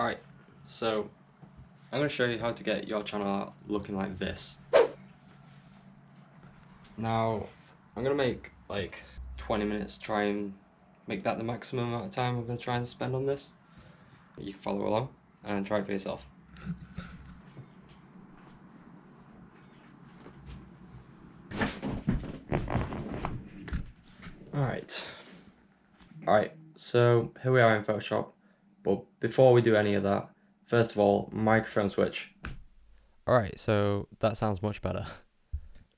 Alright, so I'm going to show you how to get your channel art looking like this. Now, I'm going to make like 20 minutes, try and make that the maximum amount of time I'm going to try and spend on this. You can follow along and try it for yourself. Alright, so here we are in Photoshop, but before we do any of that, first of all, microphone switch. Alright, so that sounds much better.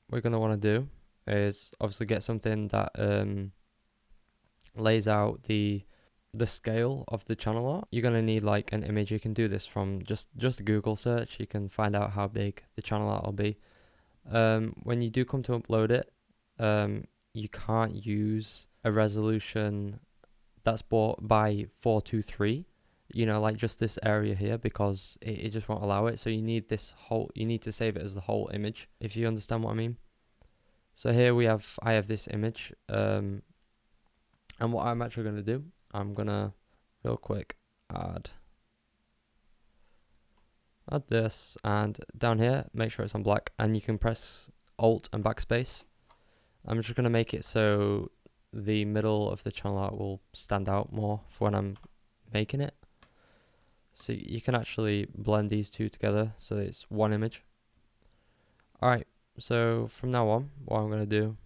What you're going to want to do is obviously get something that lays out the scale of the channel art. You're going to need like an image. You can do this from just a Google search. You can find out how big the channel art will be. When you do come to upload it, you can't use a resolution that's bought by 423, you know, like just this area here, because it just won't allow it. So you need you need to save it as the whole image, if you understand what I mean. So here I have this image, and what I'm actually going to do, I'm going to real quick add this, and down here make sure it's on black, and you can press Alt and backspace. I'm just going to make it so the middle of the channel art will stand out more for when I'm making it. So you can actually blend these two together so it's one image. Alright, so from now on, what I'm going to do,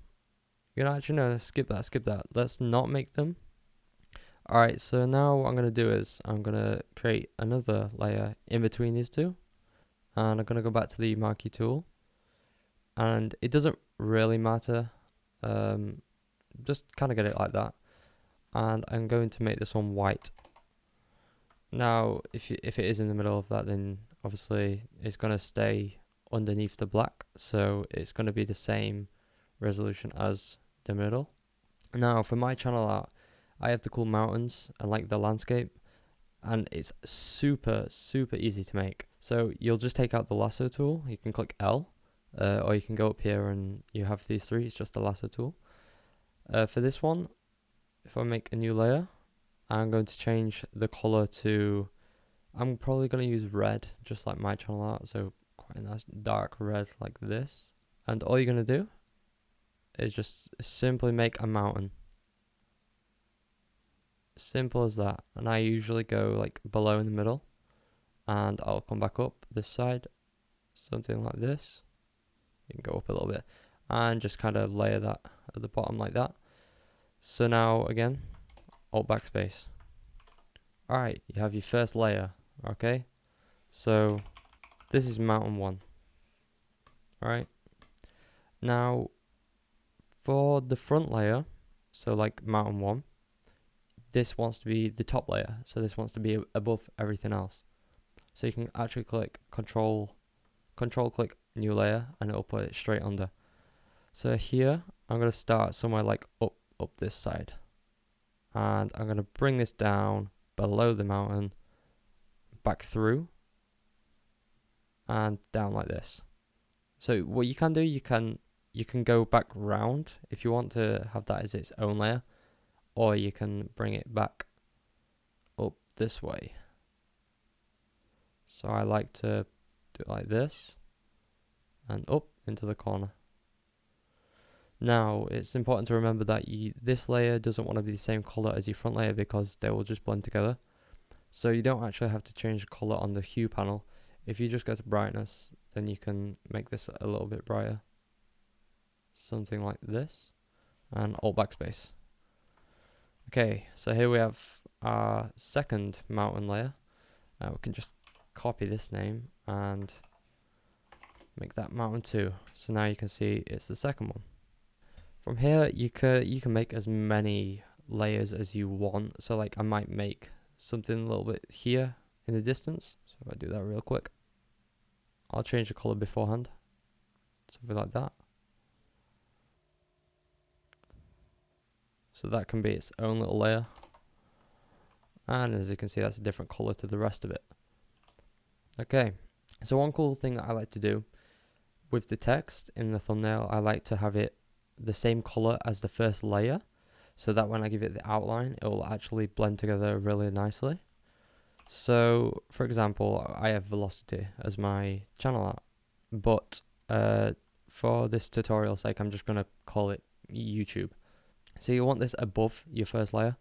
you know, actually no, skip that. Let's not make them. Alright, so now what I'm going to do is I'm going to create another layer in between these two. And I'm going to go back to the marquee tool. And it doesn't really matter. Just kind of get it like that. And I'm going to make this one white. Now, if it is in the middle of that, then obviously it's going to stay underneath the black. So it's going to be the same resolution as the middle. Now, for my channel art, I have the cool mountains and like the landscape. And it's super easy to make. So you'll just take out the lasso tool. You can click L. Or you can go up here and you have these three. It's just the lasso tool. For this one, if I make a new layer, I'm going to change the color to, I'm probably going to use red, just like my channel art. So quite a nice dark red like this. And all you're going to do is just simply make a mountain. Simple as that. And I usually go like below in the middle, and I'll come back up this side, something like this. You can go up a little bit and just kind of layer that at the bottom like that. So now again, Alt backspace. Alright, you have your first layer. Okay, so this is mountain 1. Alright, now for the front layer, so like mountain 1, this wants to be the top layer, so this wants to be above everything else. So you can actually click control click new layer, and it'll put it straight under. So here I'm going to start somewhere like up this side, and I'm going to bring this down below the mountain, back through, and down like this. So what you can do, you can go back round if you want to have that as its own layer, or you can bring it back up this way. So I like to do it like this and up into the corner. Now it's important to remember that this layer doesn't want to be the same color as your front layer, because they will just blend together. So you don't actually have to change the color on the hue panel. If you just go to brightness, then you can make this a little bit brighter, something like this, and Alt backspace. Okay, so here we have our second mountain layer. We can just copy this name and make that mountain 2. So now you can see it's the second one. From here, you can make as many layers as you want. So like I might make something a little bit here in the distance. So if I do that real quick, I'll change the color beforehand, something like that. So that can be its own little layer. And as you can see, that's a different color to the rest of it. Okay, so one cool thing that I like to do with the text in the thumbnail, I like to have it the same color as the first layer, so that when I give it the outline, it will actually blend together really nicely. So for example, I have velocity as my channel art, but for this tutorial sake, I'm just going to call it YouTube. So you want this above your first layer.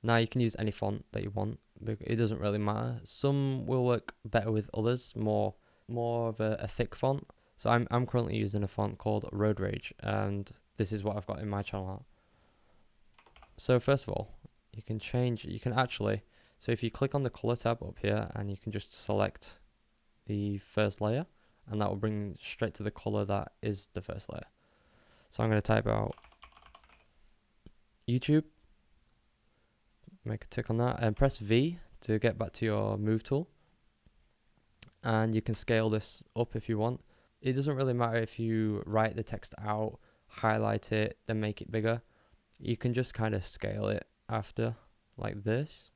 Now you can use any font that you want. It doesn't really matter. Some will work better with others, more of a thick font. So I'm currently using a font called Road Rage, and this is what I've got in my channel art. So first of all, you can actually, so if you click on the color tab up here and you can just select the first layer, and that will bring straight to the color that is the first layer. So I'm going to type out YouTube, make a tick on that, and press V to get back to your move tool. And you can scale this up if you want. It doesn't really matter if you write the text out, highlight it, then make it bigger. You can just kind of scale it after, like this.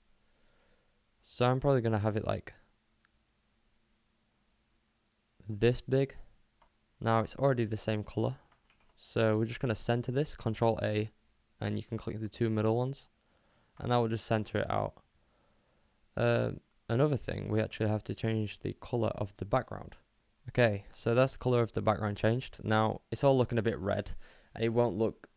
So I'm probably going to have it like this big. Now it's already the same color. So we're just going to center this, Control A, and you can click the two middle ones, and that will just center it out. Another thing, we actually have to change the color of the background. Okay, so that's the color of the background changed. Now it's all looking a bit red, and it won't look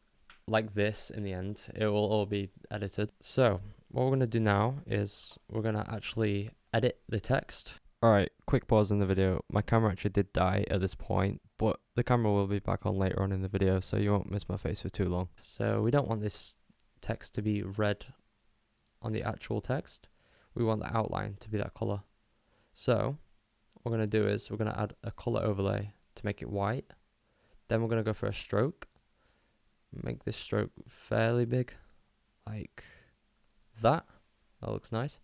like this in the end. It will all be edited. So what we're going to do now is we're going to actually edit the text. Alright, quick pause in the video. My camera actually did die at this point, but the camera will be back on later on in the video, so you won't miss my face for too long. So we don't want this text to be red on the actual text. We want the outline to be that color. So what we're going to do is we're going to add a color overlay to make it white. Then we're going to go for a stroke. Make this stroke fairly big, like that. That looks nice.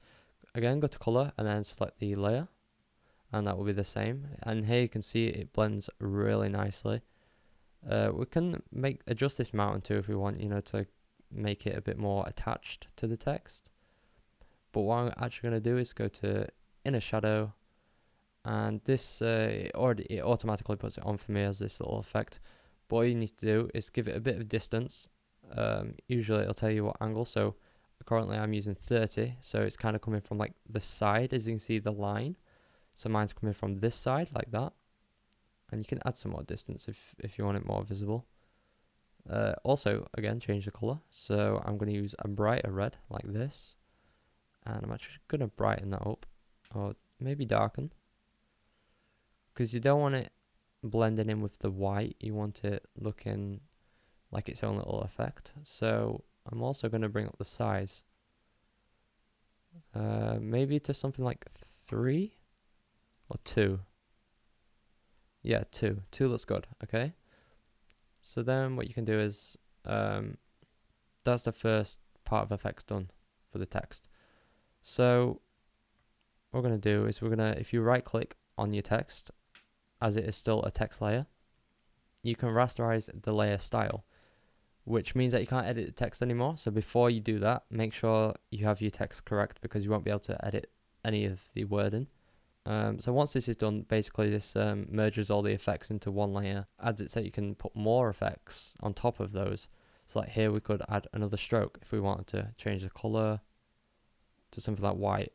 Again, go to color and then select the layer, and that will be the same. And here you can see it blends really nicely. We can adjust this mountain too if we want, to make it a bit more attached to the text. But what I'm actually going to do is go to inner shadow, and this it automatically puts it on for me as this little effect. But all you need to do is give it a bit of distance. Usually it'll tell you what angle. So currently I'm using 30, so it's kind of coming from like the side, as you can see the line. So mine's coming from this side like that, and you can add some more distance if you want it more visible. Also, again, change the color. So I'm going to use a brighter red like this, and I'm actually going to brighten that up, or maybe darken, because you don't want it blending in with the white. You want it looking like its own little effect. So I'm also going to bring up the size, maybe to something like 3 or 2. Yeah, 2 looks good. Okay, so then what you can do is that's the first part of effects done for the text. So what we're going to do is if you right click on your text, as it is still a text layer, you can rasterize the layer style, which means that you can't edit the text anymore. So before you do that, make sure you have your text correct, because you won't be able to edit any of the wording. So once this is done, basically this merges all the effects into one layer, adds it so you can put more effects on top of those. So like here we could add another stroke if we wanted to change the color to something like white,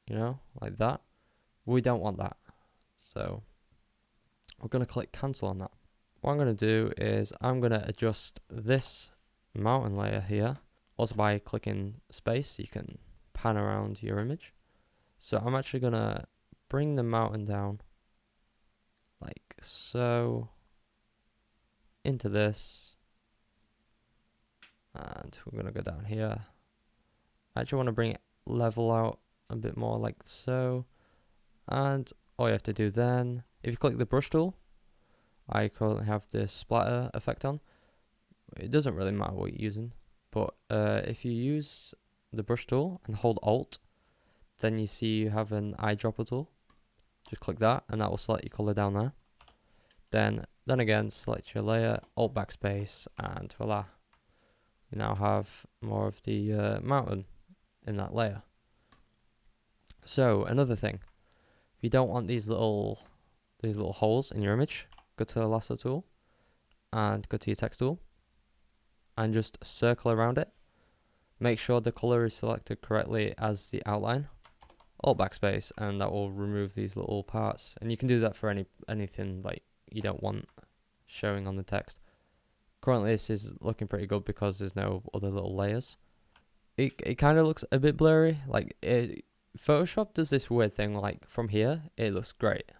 like that. We don't want that, so we're going to click cancel on that. What I'm going to do is I'm going to adjust this mountain layer here. Also by clicking space, you can pan around your image. So I'm actually going to bring the mountain down like so into this, and we're going to go down here. I actually want to bring it level out a bit more like so, and all you have to do then, if you click the brush tool, I currently have this splatter effect on. It doesn't really matter what you're using, but if you use the brush tool and hold Alt, then you see you have an eyedropper tool. Just click that, and that will select your color down there. Then again, select your layer, Alt backspace, and voila, you now have more of the mountain in that layer. So another thing, if you don't want these little holes in your image, go to the lasso tool and go to your text tool and just circle around it. Make sure the color is selected correctly as the outline. Alt backspace, and that will remove these little parts. And you can do that for anything like you don't want showing on the text. Currently this is looking pretty good because there's no other little layers. It kind of looks a bit blurry. Like Photoshop does this weird thing, like from here it looks great.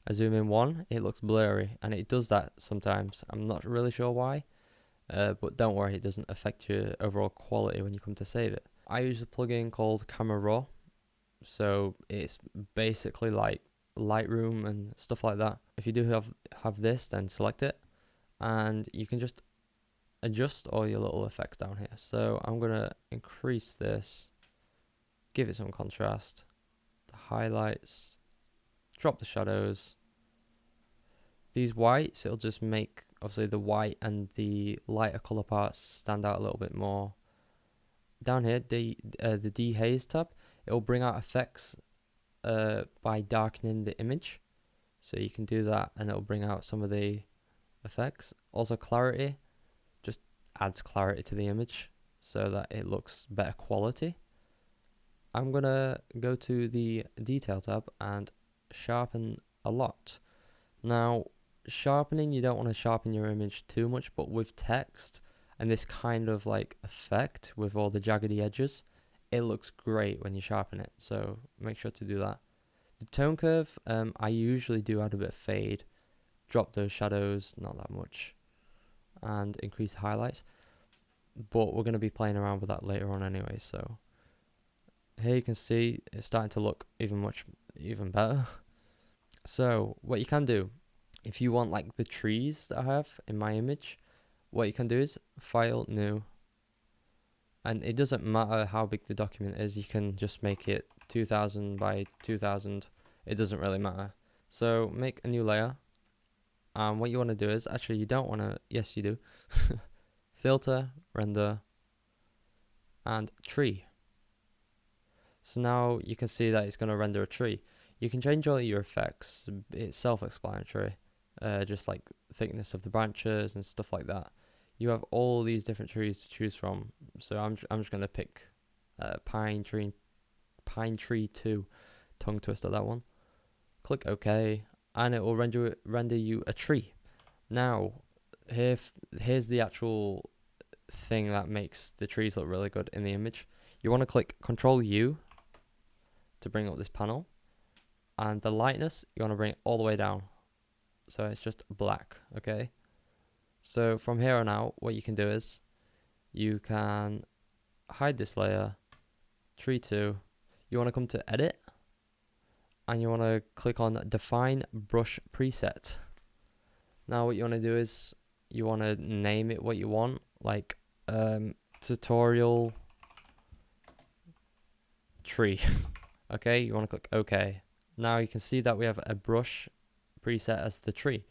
I zoom in one, it looks blurry, and it does that sometimes. I'm not really sure why, but don't worry, it doesn't affect your overall quality when you come to save it. I use a plugin called Camera Raw, so it's basically like Lightroom and stuff like that. If you do have this, then select it, and you can just adjust all your little effects down here. So I'm gonna increase this, give it some contrast, the highlights, drop the shadows. These whites, it'll just make obviously the white and the lighter color parts stand out a little bit more. Down here, the dehaze tab, it'll bring out effects by darkening the image. So you can do that and it'll bring out some of the effects. Also clarity, just adds clarity to the image so that it looks better quality. I'm gonna go to the detail tab and sharpen a lot. Now sharpening, you don't want to sharpen your image too much, but with text and this kind of like effect with all the jaggedy edges, it looks great when you sharpen it, so make sure to do that. The tone curve, I usually do add a bit of fade, drop those shadows, not that much, and increase the highlights, but we're going to be playing around with that later on anyway. So here you can see it's starting to look even better. So what you can do, if you want like the trees that I have in my image, what you can do is file, new, and it doesn't matter how big the document is, you can just make it 2000 by 2000, it doesn't really matter. So make a new layer, and what you want to do is, actually you don't want to, yes you do, filter, render, and tree. So now you can see that it's going to render a tree. You can change all your effects, it's self-explanatory, just like thickness of the branches and stuff like that. You have all these different trees to choose from. So I'm just going to pick Pine Tree 2, tongue twister, that one. Click OK, and it will render you a tree. Now, here's the actual thing that makes the trees look really good in the image. You want to click Control U to bring up this panel, and the lightness you want to bring it all the way down, so it's just black. Okay, so from here on out, what you can do is you can hide this layer, tree 2. You want to come to edit, and you want to click on define brush preset. Now what you want to do is you want to name it what you want, like tutorial tree. Okay, you want to click OK. Now you can see that we have a brush preset as the tree.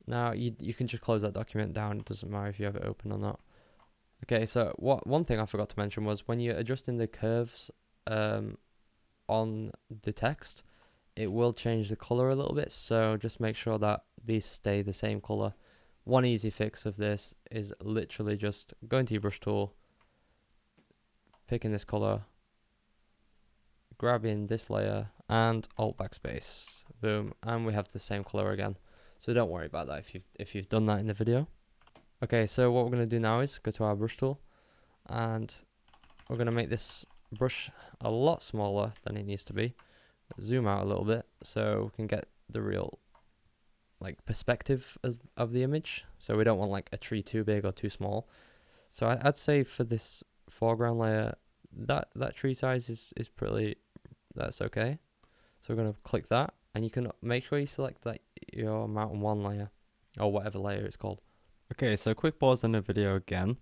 Now you can just close that document down, it doesn't matter if you have it open or not. Okay, so one thing I forgot to mention was when you're adjusting the curves on the text, it will change the color a little bit, so just make sure that these stay the same color. One easy fix of this is literally just going to your brush tool, picking this color, grabbing this layer, and alt backspace, boom, and we have the same color again. So don't worry about that if you've done that in the video. Okay, so what we're going to do now is go to our brush tool, and we're going to make this brush a lot smaller than it needs to be. Zoom out a little bit so we can get the real like perspective of the image. So we don't want like a tree too big or too small. So I'd say for this foreground layer, that tree size is pretty, that's okay. So we're going to click that, and you can make sure you select like your mountain 1 layer or whatever layer it's called. Okay, so quick pause in the video again.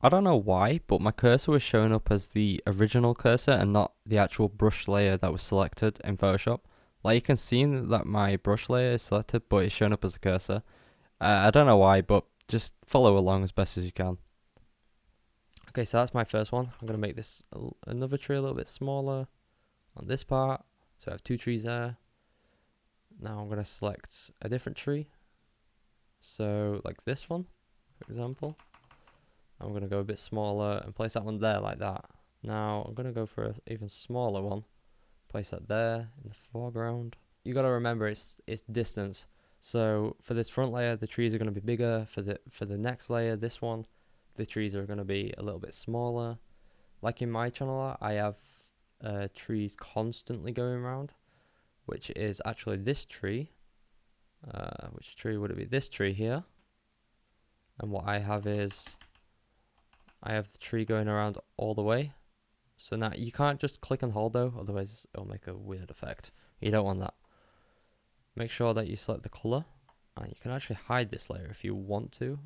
I don't know why, but my cursor was showing up as the original cursor and not the actual brush layer that was selected in Photoshop. Like you can see that my brush layer is selected, but it's showing up as a cursor. I don't know why, but just follow along as best as you can. Okay, so that's my first one. I'm going to make this another tree a little bit smaller on this part. So I have 2 trees there. Now I'm going to select a different tree. So like this one, for example. I'm going to go a bit smaller and place that one there like that. Now I'm going to go for an even smaller one. Place that there in the foreground. You got to remember it's distance. So for this front layer, the trees are going to be bigger. For the next layer, this one, the trees are going to be a little bit smaller. Like in my channel art, I have trees constantly going around, which is actually this tree. Which tree would it be? This tree here. And what I have is, I have the tree going around all the way. So now you can't just click and hold though, otherwise it'll make a weird effect. You don't want that. Make sure that you select the color, and you can actually hide this layer if you want to.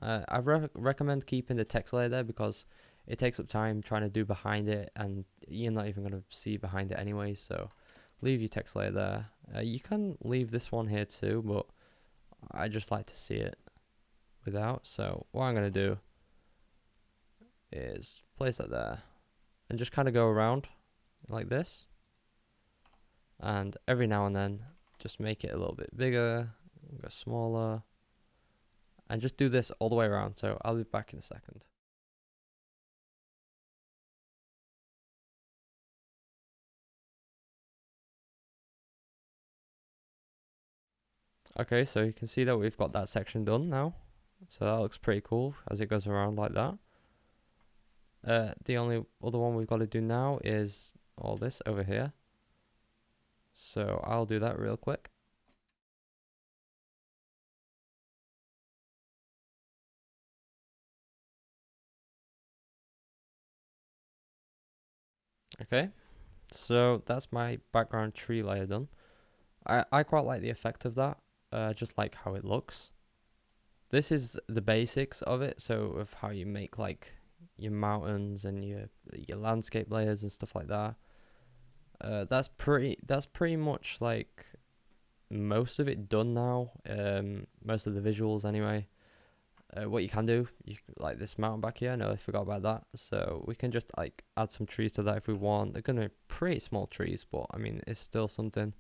I recommend keeping the text layer there because it takes up time trying to do behind it, and you're not even going to see behind it anyway, so leave your text layer there. You can leave this one here too, but I just like to see it without. So what I'm going to do is place that there and just kind of go around like this, and every now and then just make it a little bit bigger, go smaller, and just do this all the way around. So I'll be back in a second. Okay, so you can see that we've got that section done now. So that looks pretty cool as it goes around like that. The only other one we've got to do now is all this over here. So I'll do that real quick. Okay, so that's my background tree layer done. I quite like the effect of that. Just like how it looks. This is the basics of it, so of how you make like your mountains and your landscape layers and stuff like that. That's pretty much like most of it done now. Most of the visuals anyway. What you can do, like this mountain back here, no, I forgot about that. So we can just like add some trees to that if we want. They're gonna be pretty small trees, but I mean it's still something.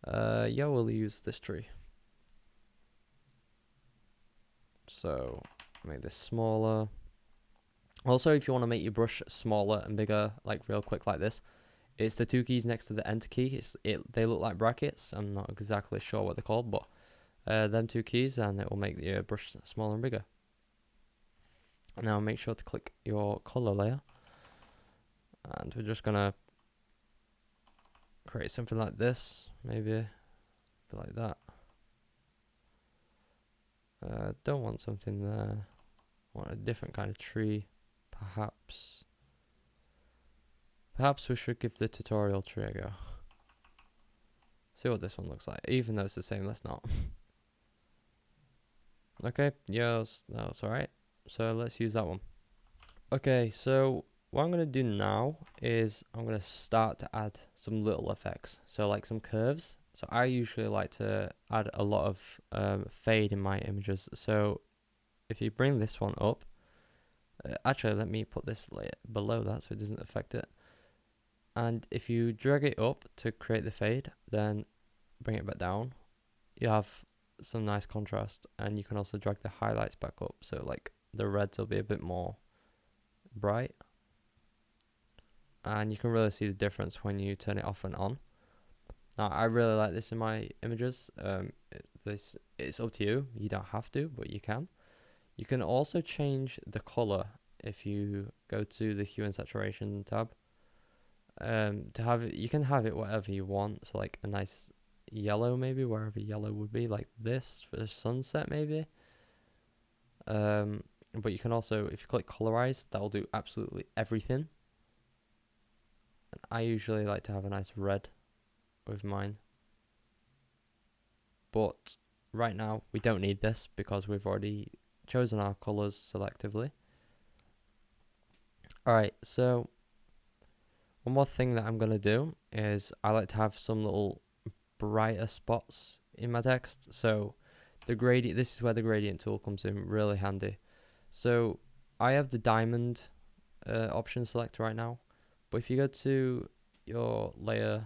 Yeah, we'll use this tree. So make this smaller. Also, if you want to make your brush smaller and bigger, like real quick like this, it's the two keys next to the enter key. They look like brackets. I'm not exactly sure what they're called, but them two keys, and it will make your brush smaller and bigger. Now make sure to click your color layer, and we're just gonna create something like this, maybe like that. Don't want something there. Want a different kind of tree, perhaps. Perhaps we should give the tutorial tree a go. See what this one looks like. Even though it's the same, let's not. Okay, yeah, that's alright. So let's use that one. Okay, so what I'm going to do now is I'm going to start to add some little effects. So like some curves. So I usually like to add a lot of fade in my images. So if you bring this one up, actually let me put this layer below that so it doesn't affect it. And if you drag it up to create the fade, then bring it back down, you have some nice contrast. And you can also drag the highlights back up, so like the reds will be a bit more bright, and you can really see the difference when you turn it off and on. Now I really like this in my images. It's up to you. You don't have to, but you can. You can also change the color if you go to the hue and saturation tab. To have it, you can have it whatever you want. So like a nice yellow, maybe wherever yellow would be, like this for the sunset maybe. But you can also, if you click colorize, that will do absolutely everything. And I usually like to have a nice red with mine, but right now we don't need this because we've already chosen our colors selectively. Alright, so one more thing that I'm going to do is I like to have some little brighter spots in my text. So the gradient, this is where the gradient tool comes in really handy. So I have the diamond option selected right now, but if you go to your layer,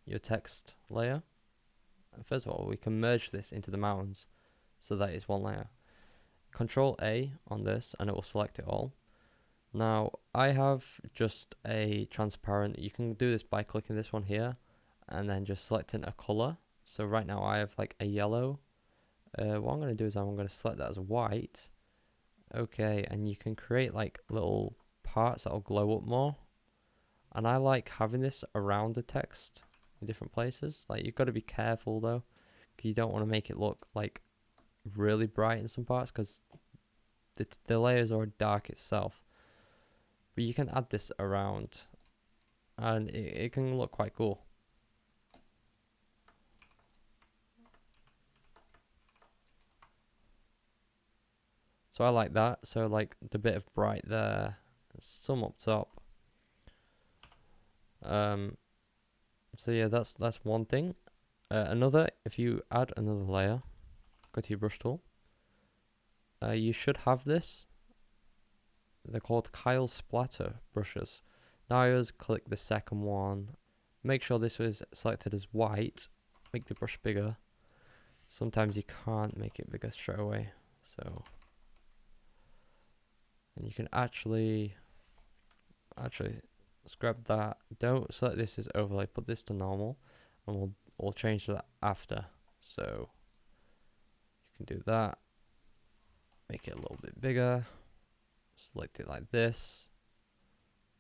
your text layer, first of all we can merge this into the mountains so that it's one layer. Control A on this and it will select it all. Now I have just a transparent. You can do this by clicking this one here and then just selecting a color. So right now I have like a yellow. What I'm going to do is I'm going to select that as white. Okay, and you can create like little parts that'll glow up more. And I like having this around the text in different places. Like you've got to be careful though, because you don't want to make it look like really bright in some parts, because the layers are dark itself. But you can add this around, and it can look quite cool. So I like that. So like the bit of bright there, some up top. So yeah, that's one thing. Another, if you add another layer, go to your brush tool. You should have this. They're called Splatter Brushes. Now I always click the second one. Make sure this was selected as white. Make the brush bigger. Sometimes you can't make it bigger straight away. So, and you can actually let's grab that. Don't select this as overlay. Put this to normal, and we'll change that after. So you can do that. Make it a little bit bigger. Select it like this.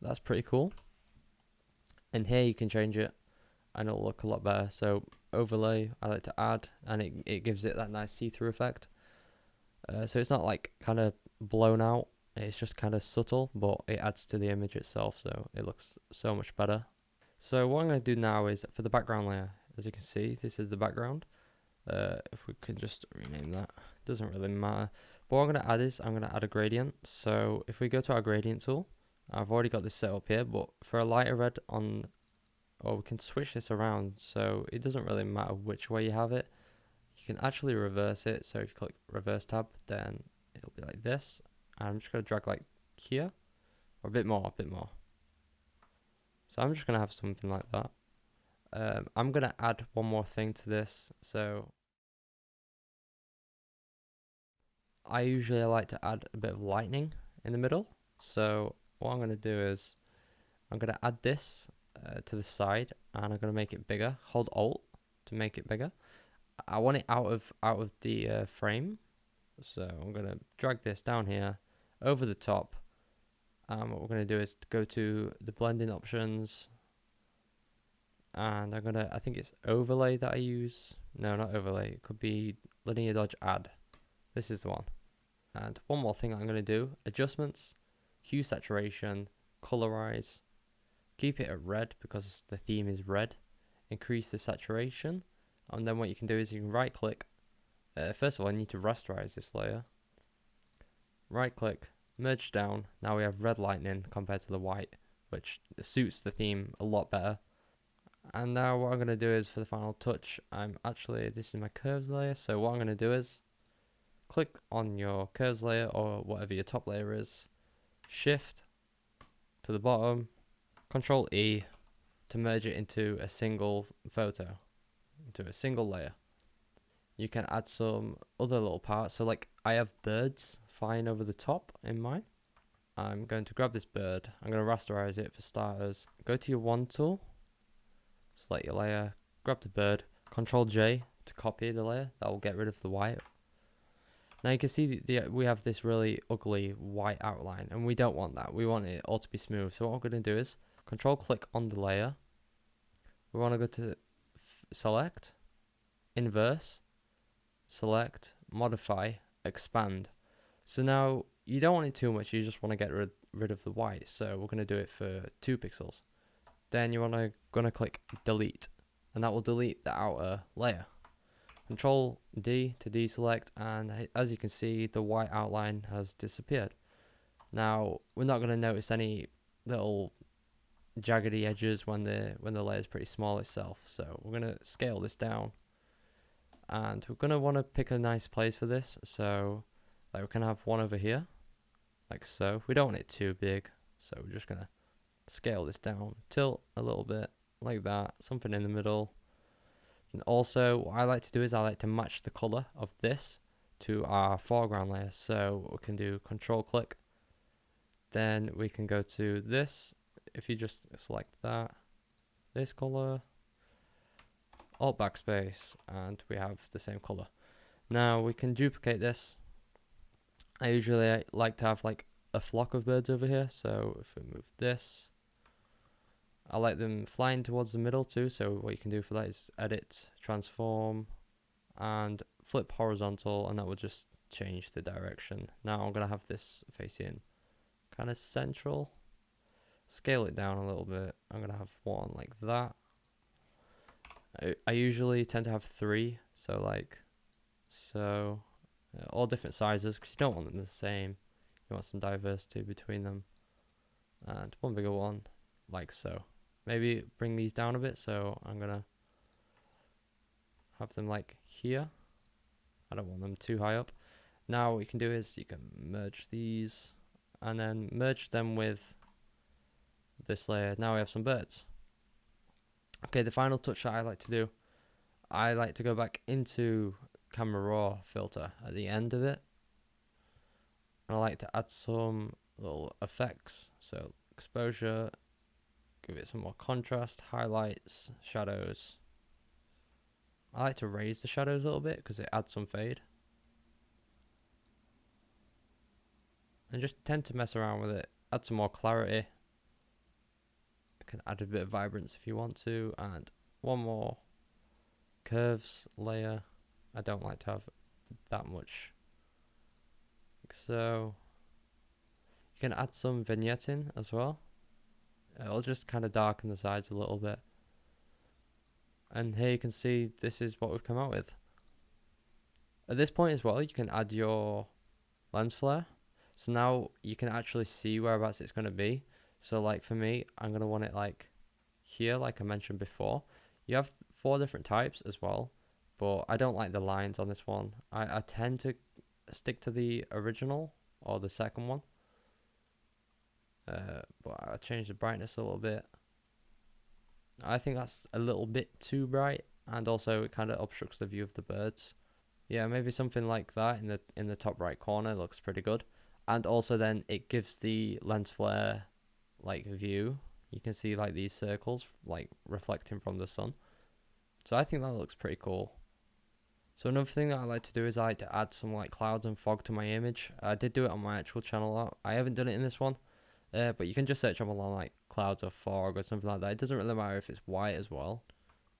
That's pretty cool. And here you can change it and it'll look a lot better. So overlay I like to add, and it gives it that nice see-through effect. So it's not like kind of blown out, it's just kind of subtle, but it adds to the image itself, so it looks so much better. So what I'm going to do now is for the background layer, as you can see, this is the background. If we could just rename that, doesn't really matter. But what I'm going to add is I'm going to add a gradient. So if we go to our gradient tool, I've already got this set up here, but for a lighter red on, or we can switch this around, so it doesn't really matter which way you have it. You can actually reverse it. So if you click reverse tab, then it'll be like this. And I'm just going to drag like here, or a bit more. So I'm just going to have something like that. I'm going to add one more thing to this. So I usually like to add a bit of lightning in the middle. So what I'm going to do is I'm going to add this to the side, and I'm going to make it bigger. Hold Alt to make it bigger. I want it out of the frame. So I'm going to drag this down here over the top. What we're going to do is go to the blending options, and I think it's overlay that I use. No, not overlay. It could be linear dodge add. This is the one. And one more thing I'm going to do, adjustments, hue saturation, colorize. Keep it at red because the theme is red. Increase the saturation. And then what you can do is you can right click. First of all, I need to rasterize this layer. Right click, merge down. Now we have red lightning compared to the white, which suits the theme a lot better. And now what I'm going to do is for the final touch, this is my curves layer. So what I'm going to do is click on your curves layer or whatever your top layer is. Shift to the bottom, Control E to merge it into a single photo, into a single layer. You can add some other little parts. So like I have birds flying over the top in mine. I'm going to grab this bird. I'm going to rasterize it for starters. Go to your wand tool, select your layer, grab the bird, Control J to copy the layer. That will get rid of the white. Now you can see we have this really ugly white outline, and we don't want that. We want it all to be smooth. So what we're going to do is Control click on the layer. We want to go to select, inverse, select, modify, expand. So now you don't want it too much, you just want to get rid of the white. So we're going to do it for 2 pixels. Then you want to click delete, and that will delete the outer layer. Control D to deselect, and as you can see, the white outline has disappeared. Now we're not going to notice any little jaggedy edges when the layer is pretty small itself. So we're going to scale this down, and we're going to want to pick a nice place for this. So like we can have one over here, like so. We don't want it too big, so we're just going to scale this down, tilt a little bit like that, something in the middle. And also what I like to do is I like to match the color of this to our foreground layer. So we can do Control click, Then we can go to this. If you just select that, this color, Alt backspace, and we have the same color. Now we can duplicate this. I usually like to have like a flock of birds over here, so if we move this, I like them flying towards the middle too, so what you can do for that is edit, transform, and flip horizontal, and that will just change the direction. Now I'm going to have this facing kind of central, scale it down a little bit. I'm going to have one like that. I usually tend to have 3, so all different sizes, because you don't want them the same. You want some diversity between them. And one bigger one, like so. Maybe bring these down a bit, so I'm gonna have them like here. I don't want them too high up. Now what you can do is you can merge these and then merge them with this layer. Now we have some birds. Okay, the final touch that I like to do, I like to go back into camera raw filter at the end of it, and I like to add some little effects. So exposure, give it some more contrast, highlights, shadows. I like to raise the shadows a little bit because it adds some fade. And just tend to mess around with it, add some more clarity. You can add a bit of vibrance if you want to, and one more curves layer. I don't like to have that much. Like so. You can add some vignetting as well. It'll just kind of darken the sides a little bit. And here you can see this is what we've come out with. At this point as well, you can add your lens flare. So now you can actually see whereabouts it's going to be. So like for me, I'm going to want it like here, like I mentioned before. You have 4 different types as well, but I don't like the lines on this one. I tend to stick to the original or the second one. But I changed the brightness a little bit. I think that's a little bit too bright, and also it kind of obstructs the view of the birds. Yeah, maybe something like that in the top right corner looks pretty good. And also then it gives the lens flare like view. You can see like these circles like reflecting from the sun. So I think that looks pretty cool. So another thing that I like to do is I like to add some like clouds and fog to my image. I did do it on my actual channel. I haven't done it in this one. But you can just search up along like clouds or fog or something like that. It doesn't really matter if it's white as well.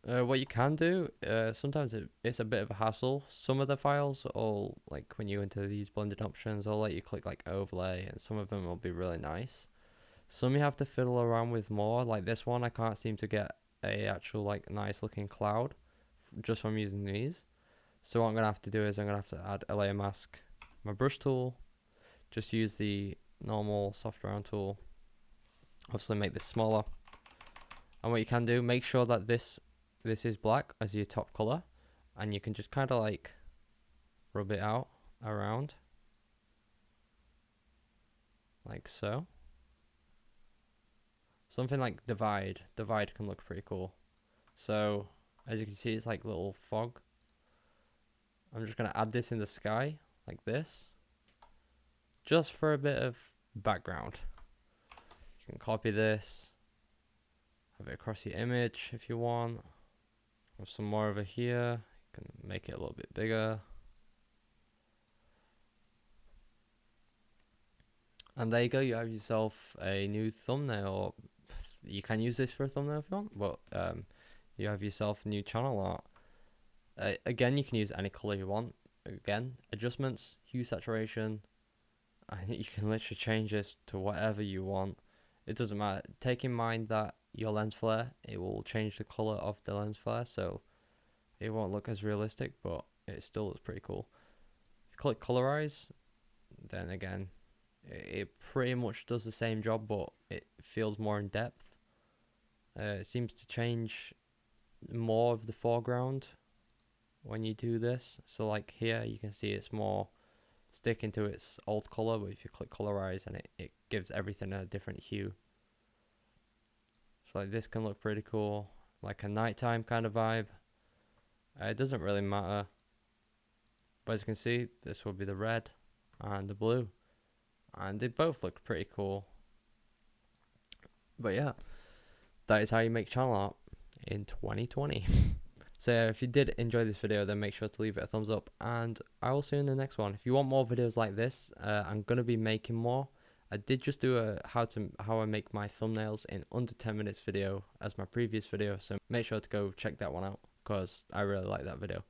What you can do, sometimes it's a bit of a hassle. Some of the files, or like when you enter these blending options, they'll let you click like overlay, and some of them will be really nice. Some you have to fiddle around with more. Like this one, I can't seem to get a actual like nice looking cloud just from using these. So what I'm gonna have to do is I'm gonna have to add a layer mask, my brush tool, just use the normal soft round tool. Obviously make this smaller. And what you can do, make sure that this is black as your top color, and you can just kind of like rub it out around like so. Something like divide can look pretty cool. So as you can see, it's like little fog. I'm just going to add this in the sky like this, just for a bit of background. You can copy this, have it across your image if you want. Have some more over here. You can make it a little bit bigger. And there you go, you have yourself a new thumbnail. You can use this for a thumbnail if you want, but you have yourself a new channel art. Again, you can use any color you want. Again, adjustments, hue saturation, and you can literally change this to whatever you want. It doesn't matter. Take in mind that your lens flare, it will change the color of the lens flare, so it won't look as realistic, but it still looks pretty cool. If you click colorize, then again, it pretty much does the same job, but it feels more in depth. It seems to change more of the foreground when you do this. So like here, you can see it's more sticking to its old color, but if you click colorize, and it gives everything a different hue. So like this can look pretty cool, like a nighttime kind of vibe. It doesn't really matter, but as you can see, this will be the red and the blue, and they both look pretty cool. But yeah, that is how you make channel art in 2020. So yeah, if you did enjoy this video, then make sure to leave it a thumbs up, and I will see you in the next one. If you want more videos like this, I'm gonna be making more. I did just do a how I make my thumbnails in under 10 minutes video as my previous video, so make sure to go check that one out because I really like that video.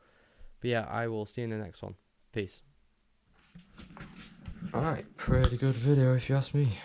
But yeah, I will see you in the next one. Peace. Alright, pretty good video if you ask me.